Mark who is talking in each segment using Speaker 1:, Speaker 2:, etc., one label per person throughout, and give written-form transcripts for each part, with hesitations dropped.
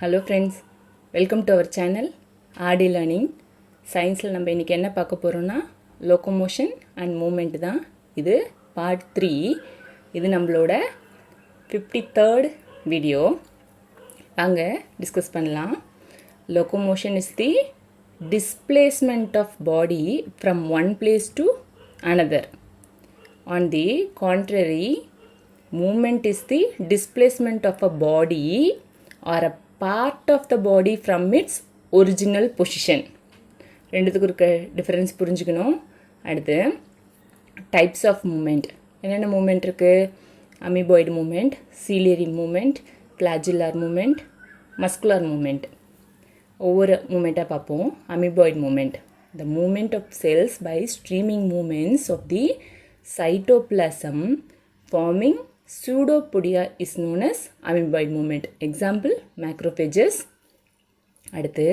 Speaker 1: Hello friends, welcome to our channel RD Learning. சயின்ஸில் நம்ம இன்றைக்கி என்ன பார்க்க போகிறோன்னா லோக்கோமோஷன் அண்ட் மூமெண்ட் தான். இது பார்ட் 3. இது நம்மளோட 53rd வீடியோ. வாங்க டிஸ்கஸ் பண்ணலாம். Locomotion is the displacement of body from one place to another. On the contrary, movement is the displacement of a body or a part of the body from its original position. ரெண்டுத்துக்கு இருக்க difference புரிஞ்சுக்கணும். அடுத்து types of movement. என்னென்ன movement இருக்குது? Amoeboid movement, ciliary movement, flagellar movement, muscular movement. ஒவ்வொரு மூமெண்ட்டாக பார்ப்போம். Amoeboid movement, the movement of cells by streaming movements of the cytoplasm forming pseudopodia is known as amoeboid movement. Example, macrophages. அடுத்து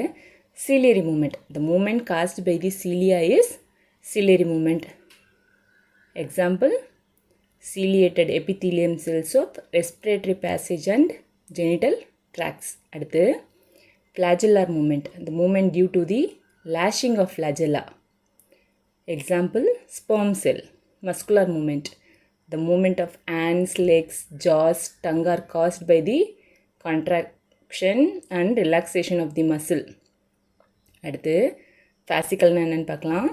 Speaker 1: ciliary movement. The movement caused by the cilia is ciliary movement. Example, ciliated epithelium cells of respiratory passage and genital tracts. அடுத்து flagellar movement. The movement due to the lashing of flagella. Example, sperm cell. Muscular movement. The movement of hands, legs, jaws, tongue are caused by the contraction and relaxation of the muscle. அடுத்து fascicle என்னன்னு பார்க்கலாம்.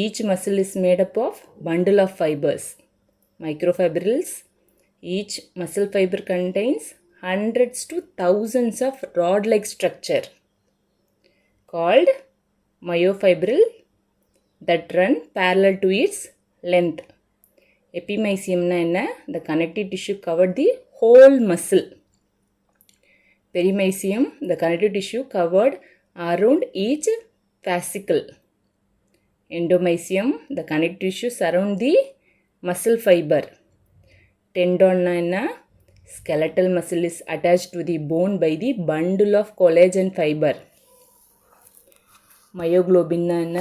Speaker 1: Each muscle is made up of bundle of fibers, microfibrils. Each muscle fiber contains hundreds to thousands of rod-like structure called myofibril that run parallel to its length. Epimysiumனா என்ன? The connective tissue covered the whole muscle. Perimysium, the connective tissue covered around each fascicle. Endomysium, the connective tissue surround the muscle fiber. Tendonனா என்ன? Skeletal muscle is attached to the bone by the bundle of collagen fiber. Myoglobinனா என்ன?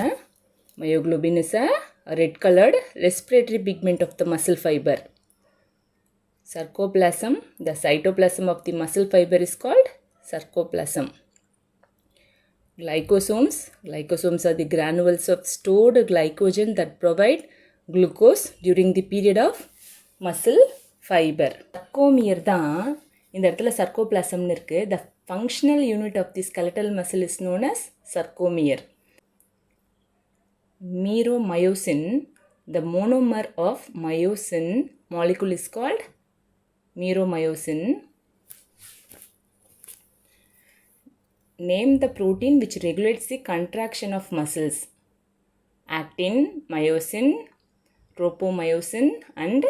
Speaker 1: Myoglobin is a red colored respiratory pigment of the muscle fiber. Sarcoplasm, the cytoplasm of the muscle fiber is called sarcoplasm. Glycosomes, glycosomes are the granules of stored glycogen that provide glucose during the period of muscle fiber. Sarcomere தான் இந்த இடத்துல sarcoplasmனு இருக்கு. The functional unit of the skeletal muscle is known as sarcomere. Meromyosin, the monomer of myosin molecule is called meromyosin. Name the protein which regulates the contraction of muscles. Actin, myosin, tropomyosin and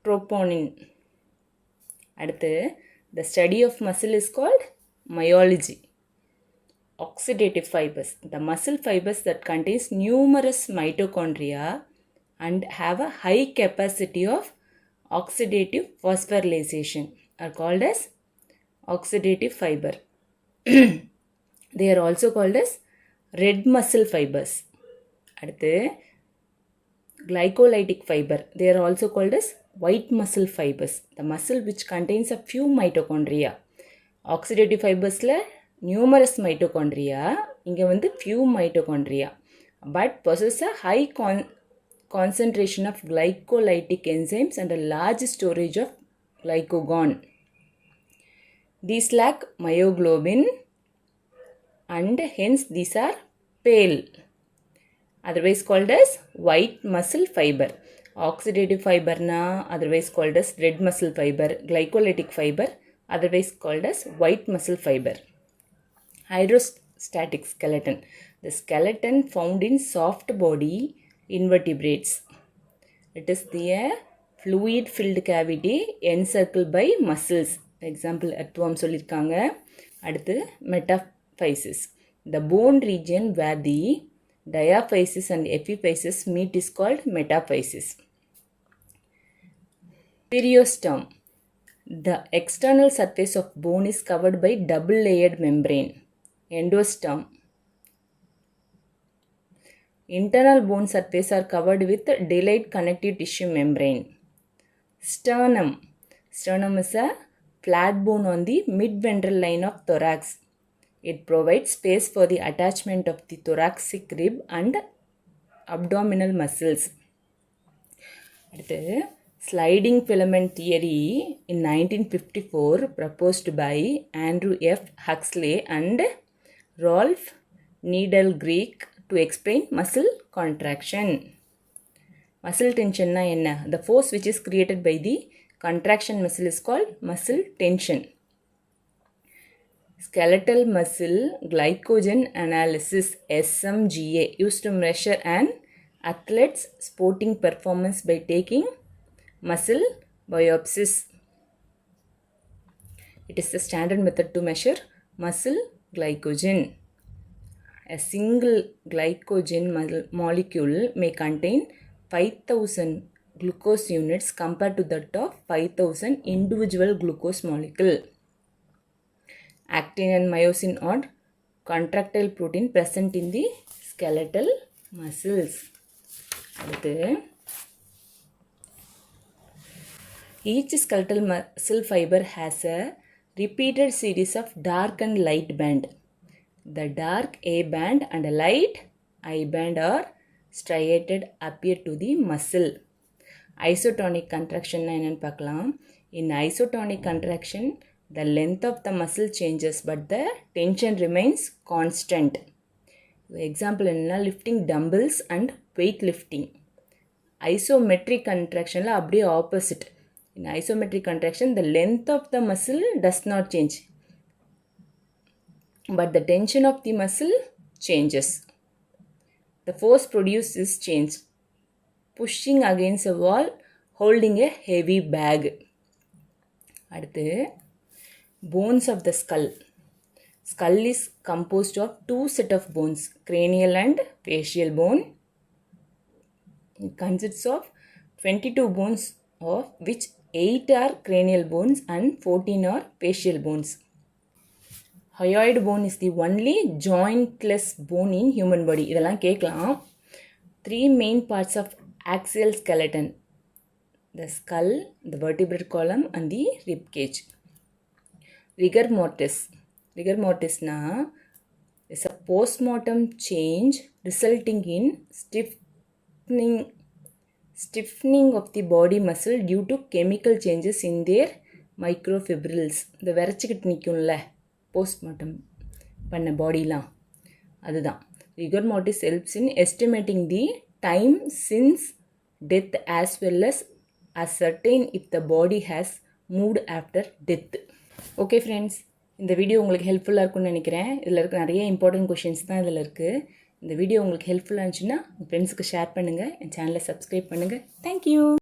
Speaker 1: troponin. அடுத்து the study of muscle is called myology. Oxidative fibers, the muscle fibers that contains numerous mitochondria and have a high capacity of oxidative phosphorylation are called as oxidative fiber. They are also called as red muscle fibers. அடுத்து glycolytic fiber, they are also called as white muscle fibers, the muscle which contains a few mitochondria. Oxidative fibersல numerous mitochondria, இங்கே வந்து few mitochondria, but possess a high concentration of glycolytic enzymes and a large storage of glycogen. These lack myoglobin and hence these are pale, otherwise called as white muscle fiber. Oxidative fiber na otherwise called as red muscle fiber, glycolytic fiber otherwise called as white muscle fiber. Hydrostatic skeleton, the skeleton found in soft body invertebrates. It is the fluid filled cavity encircled by muscles. Example, earthworm சொல்லிருக்காங்க. அடுத்து metaphysis, the bone region where the diaphysis and epiphysis meet is called metaphysis. Periosteum, the external surface of bone is covered by double layered membrane. Endosperm, internal bone surface are covered with delayed connective tissue membrane. Sternum, sternum is a flat bone on the mid-ventral line of thorax. It provides space for the attachment of the thoracic rib and abdominal muscles. அடுத்து sliding filament theory in 1954 proposed by Andrew F. Huxley and Rolf Needlegreek to explain muscle contraction. Muscle tension na enna? The force which is created by the contraction muscle is called muscle tension. Skeletal muscle glycogen analysis SMGA used to measure an athlete's sporting performance by taking muscle biopsies. It is the standard method to measure muscle glycogen. A single glycogen molecule may contain 5,000 glucose units compared to that of 5,000 individual glucose molecule. Actin and myosin are contractile protein present in the skeletal muscles. Each skeletal muscle fiber has a repeated series of dark and light band. The dark A band and a light I band are striated appear to the muscle. Isotonic contraction na enna paakalam. In isotonic contraction, the length of the muscle changes but the tension remains constant. Example enna, lifting dumbbells and weight lifting. Isometric contraction la அப்படியே opposite. In isometric contraction, the length of the muscle does not change, but the tension of the muscle changes. The force produced is changed. Pushing against a wall, holding a heavy bag. அடுத்து bones of the skull. Skull is composed of two set of bones, cranial and facial bone. It consists of 22 bones, of which 8 are cranial bones and 14 are facial bones. Hyoid bone is the only jointless bone in human body. இதெல்லாம் கேட்கலாம். 3 main parts of axial skeleton: the skull, the vertebral column and the rib cage. Rigor mortis. Rigor mortis na is a postmortem change resulting in stiffening of the body muscle due to chemical changes in their microfibrils. இந்த விரைச்சிக்கிட்டு நிற்கும்ல postmortem பண்ண பாடிலாம், அதுதான். Rigor mortis helps in estimating the time since death as well as ascertain if the body has moved after death. Okay friends, இந்த video உங்களுக்கு ஹெல்ப்ஃபுல்லாக இருக்கும்னு நினைக்கிறேன். இதில் இருக்க நிறைய இம்பார்ட்டன்ட் கொஷின்ஸ் தான் இதில் இருக்குது. இந்த வீடியோ உங்களுக்கு ஹெல்ப்ஃபுல்லாக இருந்துச்சுன்னா உங்கள் ஃப்ரெண்ட்ஸுக்கு ஷேர் பண்ணுங்கள், என் சேனலை சப்ஸ்கிரைப் பண்ணுங்கள். தேங்க்யூ.